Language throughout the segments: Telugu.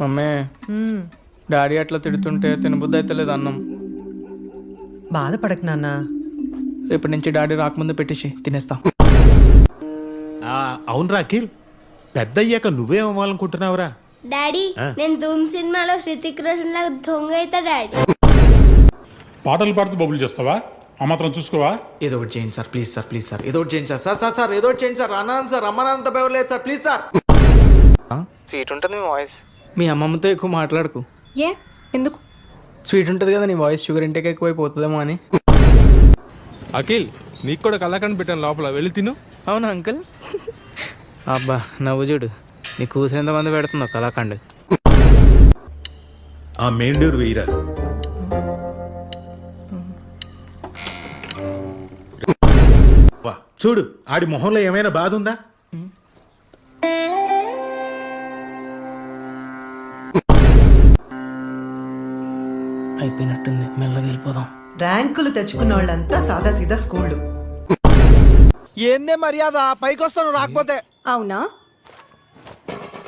మమ్మీ డాడీ అట్లా తిడుతుంటే తినబుద్ధి అయితే లేదు అన్నం. బాధపడకు నాన్న. రేపటి నుంచి డాడీ రాకముందు పెట్టేసి తినేస్తా. అవును రాఖిల్, పెద్ద అయ్యాక నువ్వేం అవ్వాలనుకుంటున్నావురా? డాడీ నేను ధూమ్ సినిమాలో హృతిక్ రోషన్ లాగా దొంగ అవుతా డాడీ. పాటలు పాడుతూ బబుల్ చేస్తావా? ఆ మాత్రం చూసుకోవా? ఏదో ఒకటి చేయండి sir, please sir, please sir, ఏదో ఒకటి చేయండి సార్. సార్ సార్ సార్ ఏదో ఒకటి చేయండి సార్. అన్నాను సార్, అమ్మనంత బెవలేదు సార్, ప్లీజ్ సార్. స్వీట్ ఉంటుంది మీ వాయిస్. మీ అమ్మమ్మతో ఎక్కువ మాట్లాడుకు. ఏ ఎందుకు? స్వీట్ ఉంటుంది కదా నీ వాయిస్, షుగర్ ఇంటేక్ ఎక్కువైపోతుందేమో అని. అఖిల్, నీకు కూడా కళాఖండ్ పెట్టాను లోపల, వెళ్ళి తిను. అవునా అంకుల్? అబ్బా నవ్వు చూడు, నీ కూతురు ఎంతమంది పెడుతుందో కళాఖండ్. ఆ మెయిన్ డోర్ వేయరా. వా, చూడు ఆడి మొహంలో ఏమైనా బాధ ఉందా? అయిపోయినట్టుంది, మెల్లగా వెళ్ళిపోదాం. ర్యాంకులు తెచ్చుకున్న వాళ్ళంతా సాదాసీదా స్కూళ్ళు. ఏందే మర్యాద? పైకి వస్తాను రాకపోతే. అవునా,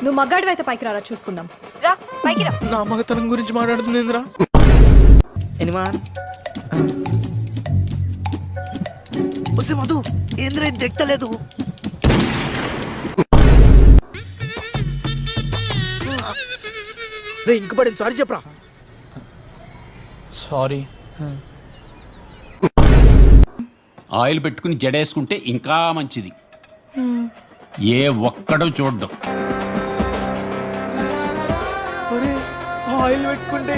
నువ్వు మగాడివి అయితే పైకి రారా చూసుకుందాం. రా పైకి రా. నా మగతనం గురించి మాట్లాడుతుంది ఏంద్రా? ఎనిమా మధు ఏంద్రా ఇది దిక్కలేదు. రే ఇంక పడింది, సారీ చెప్పరా. సారీ. ఆయిల్ పెట్టుకుని జడేసుకుంటే ఇంకా మంచిది. ఏ ఒక్కడో చూడ్డం. ఆయిల్ పెట్టుకుంటే